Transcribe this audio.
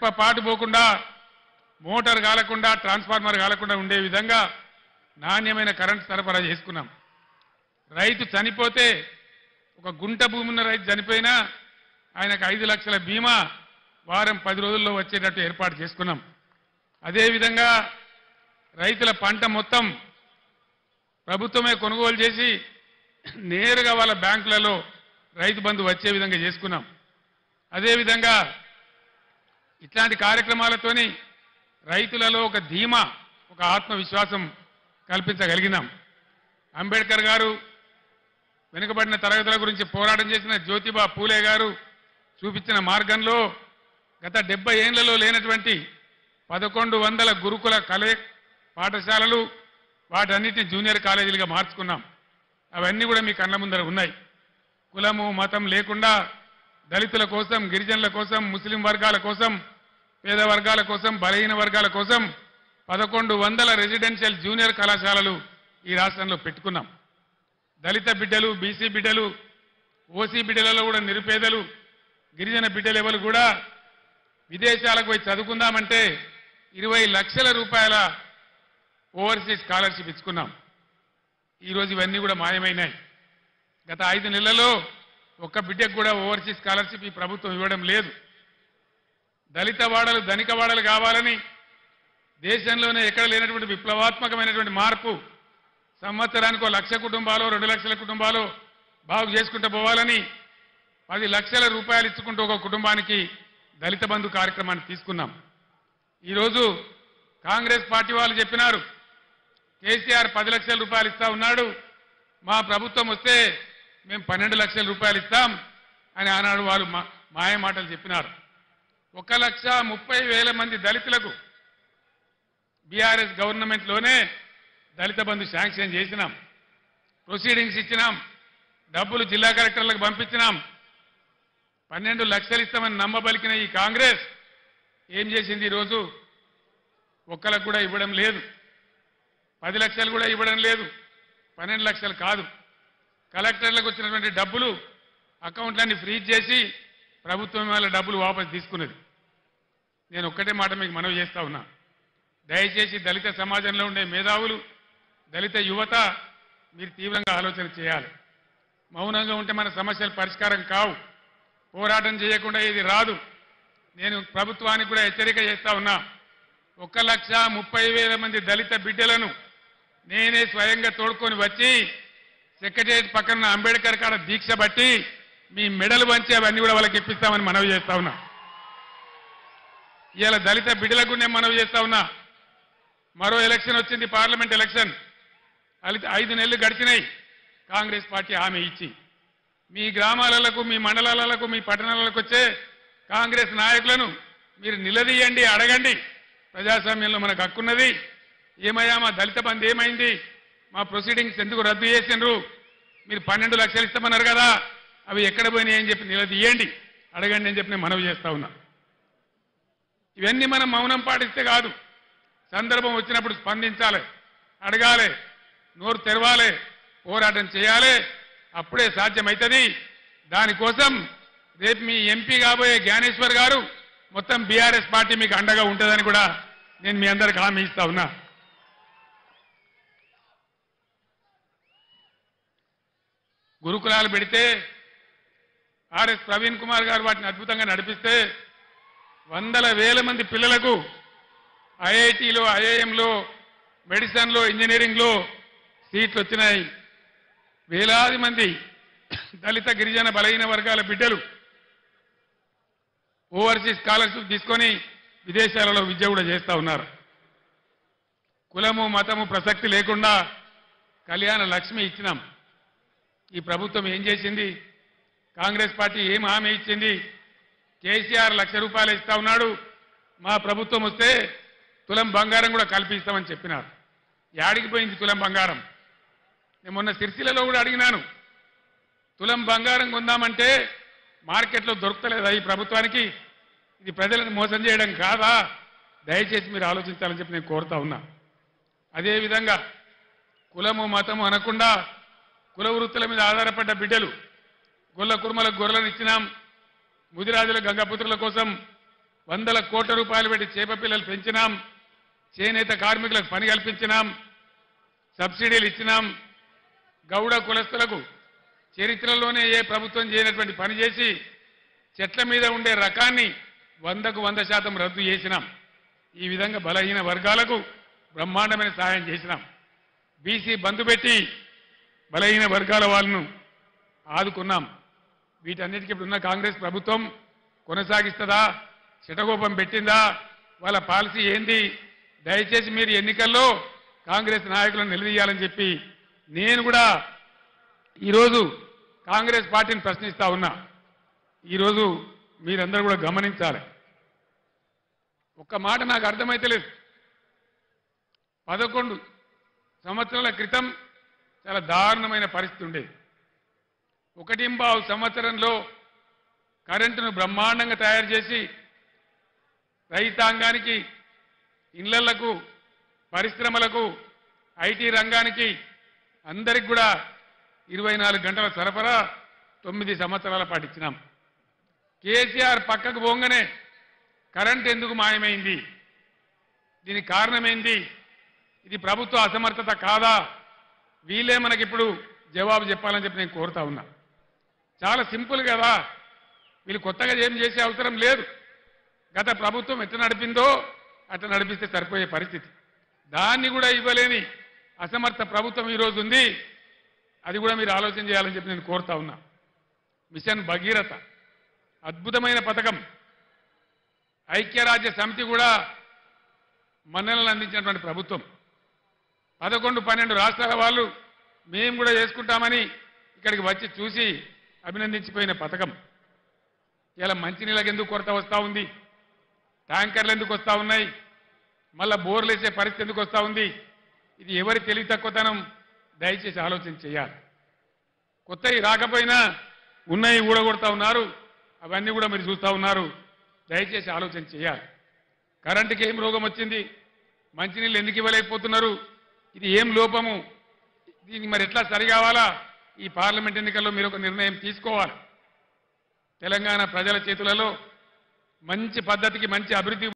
రెప్పపాటు పోకుండా motor కాలకుండా transformer కాలకుండా ఉండే విధంగా నాణ్యమైన కరెంట్ సరఫరా చేసుకున్నాం. రైతు చనిపోతే ఒక గుంట భూమి ఉన్న రైతు చనిపోయినా ఆయనకు 5 లక్షల బీమా వారం 10 రోజుల్లో వచ్చేటట్టు ఏర్పాటు చేసుకున్నాం. అదేవిధంగా రైతుల పంట మొత్తం ప్రభుత్వమే కొనుగోలు చేసి నేరుగా వాళ్ళ బ్యాంకులలో రైతు బంధు వచ్చే విధంగా చేసుకున్నాం. అదేవిధంగా ఇట్లాంటి కార్యక్రమాలతోని రైతులలో ఒక ధీమా, ఒక ఆత్మవిశ్వాసం కల్పించగలిగినాం. అంబేద్కర్ గారు వెనుకబడిన తరగతుల గురించి పోరాటం చేసిన జ్యోతిబా పూలే గారు చూపించిన మార్గంలో గత 70 ఏళ్లలో లేనటువంటి 1100 గురుకుల పాఠశాలలు వాటన్నిటిని జూనియర్ కాలేజీలుగా మార్చుకున్నాం. అవన్నీ కూడా మీ కళ్ళ ముందర ఉన్నాయి. కులము మతం లేకుండా దళితుల కోసం, గిరిజనుల కోసం, ముస్లిం వర్గాల కోసం, పేద వర్గాల కోసం, బలహీన వర్గాల కోసం 1100 రెసిడెన్షియల్ జూనియర్ కళాశాలలు ఈ రాష్ట్రంలో పెట్టుకున్నాం. దళిత బిడ్డలు, బీసీ బిడ్డలు, ఓసీ బిడ్డలలో కూడా నిరుపేదలు, గిరిజన బిడ్డలు ఎవరు కూడా విదేశాలకు పోయి చదువుకుందామంటే 20 లక్షల రూపాయల ఓవర్సీస్ స్కాలర్షిప్ ఇచ్చుకున్నాం. ఈరోజు ఇవన్నీ కూడా మాయమైనాయి. గత 5 నెలల్లో ఒక్క బిడ్డకు కూడా ఓవర్సీస్ స్కాలర్షిప్ ఈ ప్రభుత్వం ఇవ్వడం లేదు. దళిత వాడలు ధనిక వాడలు కావాలని దేశంలోనే ఎక్కడ లేనటువంటి విప్లవాత్మకమైనటువంటి మార్పు, సంవత్సరానికి 1 లక్ష కుటుంబాలు, 2 లక్షల కుటుంబాలు బాగు చేసుకుంటూ పోవాలని 10 లక్షల రూపాయలు ఇచ్చుకుంటూ ఒక కుటుంబానికి దళిత బంధు కార్యక్రమాన్ని తీసుకున్నాం. ఈరోజు కాంగ్రెస్ పార్టీ వాళ్ళు చెప్పినారు కేసీఆర్ 10 లక్షల రూపాయలు ఇస్తా ఉన్నాడు, మా ప్రభుత్వం వస్తే మేము 12 లక్షల రూపాయలు ఇస్తాం అని ఆనాడు వాళ్ళు మాయ మాటలు చెప్పినారు. 1,30,000 మంది దళితులకు బీఆర్ఎస్ గవర్నమెంట్లోనే దళిత బంధు శాంక్షన్ చేసినాం. ప్రొసీడింగ్స్ ఇచ్చినాం, డబ్బులు జిల్లా కలెక్టర్లకు పంపించినాం. 12 లక్షలు ఇస్తామని నమ్మబలికిన ఈ కాంగ్రెస్ ఏం చేసింది? ఈరోజు ఒక్కలకు కూడా ఇవ్వడం లేదు, 10 లక్షలు కూడా ఇవ్వడం లేదు, 12 లక్షలు కాదు. కలెక్టర్లకు వచ్చినటువంటి డబ్బులు అకౌంట్లన్నీ ఫ్రీజ్ చేసి ప్రభుత్వం వాళ్ళ డబ్బులు వాపసు తీసుకున్నది. నేను ఒక్కటే మాట మీకు మనవి చేస్తా ఉన్నా, దయచేసి దళిత సమాజంలో ఉండే మేధావులు, దళిత యువత మీరు తీవ్రంగా ఆలోచన చేయాలి. మౌనంగా ఉంటే మన సమస్యలు పరిష్కారం కావు. పోరాటం చేయకుండా ఇది రాదు. నేను ప్రభుత్వానికి కూడా హెచ్చరిక చేస్తా ఉన్నా, 1,30,000 మంది దళిత బిడ్డలను నేనే స్వయంగా తోడుకొని వచ్చి సెక్రటేరియట్ పక్కన అంబేద్కర్ కాడ దీక్ష బట్టి మీ మెడలు వంచి అవన్నీ కూడా వాళ్ళకి ఇప్పిస్తామని మనవి చేస్తా ఉన్నా. ఇవాళ దళిత బిడ్డలకు నేను మనవి చేస్తా ఉన్నా, మరో ఎలక్షన్ వచ్చింది, పార్లమెంట్ ఎలక్షన్. 5 నెలలు గడిచినాయి. కాంగ్రెస్ పార్టీ హామీ ఇచ్చి మీ గ్రామాలకు, మీ మండలాలకు, మీ పట్టణాలకు వచ్చే కాంగ్రెస్ నాయకులను మీరు నిలదీయండి, అడగండి. ప్రజాస్వామ్యంలో మనకు హక్కున్నది. ఏమయ్యా మా దళిత బంధు ఏమైంది? మా ప్రొసీడింగ్స్ ఎందుకు రద్దు చేసిండ్రు? మీరు 12 లక్షలు ఇస్తామన్నారు కదా, అవి ఎక్కడ పోయినాయి అని చెప్పి నిలదీయండి, అడగండి అని చెప్పి నేను మనవి చేస్తా ఉన్నా. ఇవన్నీ మనం మౌనం పాటిస్తే కాదు. సందర్భం వచ్చినప్పుడు స్పందించాలి, అడగాలి, నోరు తెరవాలి, పోరాటం చేయాలి. అప్పుడే సాధ్యమవుతుంది. దానికోసం రేపు మీ ఎంపీ కాబోయే జ్ఞానేశ్వర్ గారు మొత్తం బీఆర్ఎస్ పార్టీ మీకు అండగా ఉంటుందని కూడా నేను మీ అందరికి హామీ ఇస్తా ఉన్నా. గురుకులాలు పెడితే ఆర్ఎస్ ప్రవీణ్ కుమార్ గారు వాటిని అద్భుతంగా నడిపిస్తే 100,000 మంది పిల్లలకు ఐఐటీలో, ఐఐఎంలో, మెడిసిన్లో, ఇంజనీరింగ్లో సీట్లు వచ్చినాయి. వేలాది మంది దళిత, గిరిజన, బలహీన వర్గాల బిడ్డలు ఓవర్సీస్ స్కాలర్షిప్ తీసుకొని విదేశాలలో విద్య కూడా చేస్తూ ఉన్నారు. కులము మతము ప్రసక్తి లేకుండా కళ్యాణ లక్ష్మి ఇచ్చినాం. ఈ ప్రభుత్వం ఏం చేసింది? కాంగ్రెస్ పార్టీ ఏం హామీ ఇచ్చింది? కేసీఆర్ 1 లక్ష రూపాయలు ఇస్తా ఉన్నాడు, మా ప్రభుత్వం వస్తే తులం బంగారం కూడా కల్పిస్తామని చెప్పినారు. యాడికి పోయింది తులం బంగారం? నేను మొన్న సిరిసిల్లలో కూడా అడిగినాను, తులం బంగారం కొందామంటే మార్కెట్లో దొరుకుతలేదా ఈ ప్రభుత్వానికి? ఇది ప్రజలను మోసం చేయడం కాదా? దయచేసి మీరు ఆలోచించాలని చెప్పి నేను కోరుతా ఉన్నా. అదేవిధంగా కులము మతము అనకుండా కుల వృత్తుల మీద ఆధారపడ్డ బిడ్డలు, గొల్ల కుర్మలకు గొర్రెలను ఇచ్చినాం, ముదిరాజుల గంగపుత్రుల కోసం వందల కోట్ల రూపాయలు పెట్టి చేప పిల్లలు పెంచినాం, చేనేత కార్మికులకు పని కల్పించినాం, సబ్సిడీలు ఇచ్చినాం, గౌడ కులస్తులకు చరిత్రలోనే ఏ ప్రభుత్వం చేయనటువంటి పని చేసి చెట్ల మీద ఉండే రకాన్ని 100కు 100% రద్దు చేసినాం. ఈ విధంగా బలహీన వర్గాలకు బ్రహ్మాండమైన సహాయం చేసినాం. బీసీ బంధు పెట్టి బలహీన వర్గాల వాళ్ళను ఆదుకున్నాం. వీటన్నిటికీ ఇప్పుడున్న కాంగ్రెస్ ప్రభుత్వం కొనసాగిస్తుందా, చిటగోపం పెట్టిందా, వాళ్ళ పాలసీ ఏంది? దయచేసి మీరు ఎన్నికల్లో కాంగ్రెస్ నాయకులను నిలదీయాలని చెప్పి నేను కూడా ఈరోజు కాంగ్రెస్ పార్టీని ప్రశ్నిస్తా ఉన్నా. ఈరోజు మీరందరూ కూడా గమనించాలి. ఒక్క మాట నాకు అర్థమైతలేదు. 11 సంవత్సరాల క్రితం చాలా దారుణమైన పరిస్థితి ఉండేది. 1.5 సంవత్సరంలో కరెంటును బ్రహ్మాండంగా తయారు చేసి రైతాంగానికి, ఇళ్లకు, పరిశ్రమలకు, ఐటీ రంగానికి అందరికి కూడా 24 గంటల సరఫరా 9 సంవత్సరాల పాటు ఇచ్చినాం. కేసీఆర్ పక్కకు పోగానే కరెంట్ ఎందుకు మాయమైంది? దీనికి కారణమైంది? ఇది ప్రభుత్వ అసమర్థత కాదా? వీళ్ళే మనకిప్పుడు జవాబు చెప్పాలని చెప్పి నేను కోరుతా ఉన్నా. చాలా సింపుల్ కదా, వీళ్ళు కొత్తగా ఏం చేసే అవసరం లేదు. గత ప్రభుత్వం ఎట్లా నడిపిందో అట్లా నడిపిస్తే సరిపోయే పరిస్థితి. దాన్ని కూడా ఇవ్వలేని అసమర్థ ప్రభుత్వం ఈరోజు ఉంది. అది కూడా మీరు ఆలోచన చేయాలని చెప్పి నేను కోరుతా ఉన్నా. మిషన్ భగీరథ అద్భుతమైన పథకం. ఐక్యరాజ్య సమితి కూడా మన్ననలు అందించినటువంటి ప్రభుత్వం. 11-12 రాష్ట్రాల వాళ్ళు మేము కూడా చేసుకుంటామని ఇక్కడికి వచ్చి చూసి అభినందించిపోయిన పథకం. ఇలా మంచినీళ్ళకి ఎందుకు కొరత వస్తూ ఉంది? ట్యాంకర్లు ఎందుకు వస్తూ ఉన్నాయి? మళ్ళా బోర్లు వేసే పరిస్థితి ఎందుకు వస్తూ ఉంది? ఇది ఎవరి తెలివి తక్కువతనం? దయచేసి ఆలోచన చేయాలి. కొత్తవి రాకపోయినా ఉన్నాయి ఊడగొడతా ఉన్నారు. అవన్నీ కూడా మీరు చూస్తూ ఉన్నారు. దయచేసి ఆలోచన చేయాలి. కరెంటుకి ఏం రోగం వచ్చింది? మంచినీళ్ళు ఎందుకు ఇవ్వలేకపోతున్నారు? ఇది ఏం లోపము? దీనికి మరి ఎట్లా సరి కావాలా? ఈ పార్లమెంట్ ఎన్నికల్లో మీరు ఒక నిర్ణయం తీసుకోవాలి. తెలంగాణ ప్రజల చేతులలో మంచి పద్ధతికి, మంచి అభివృద్ధి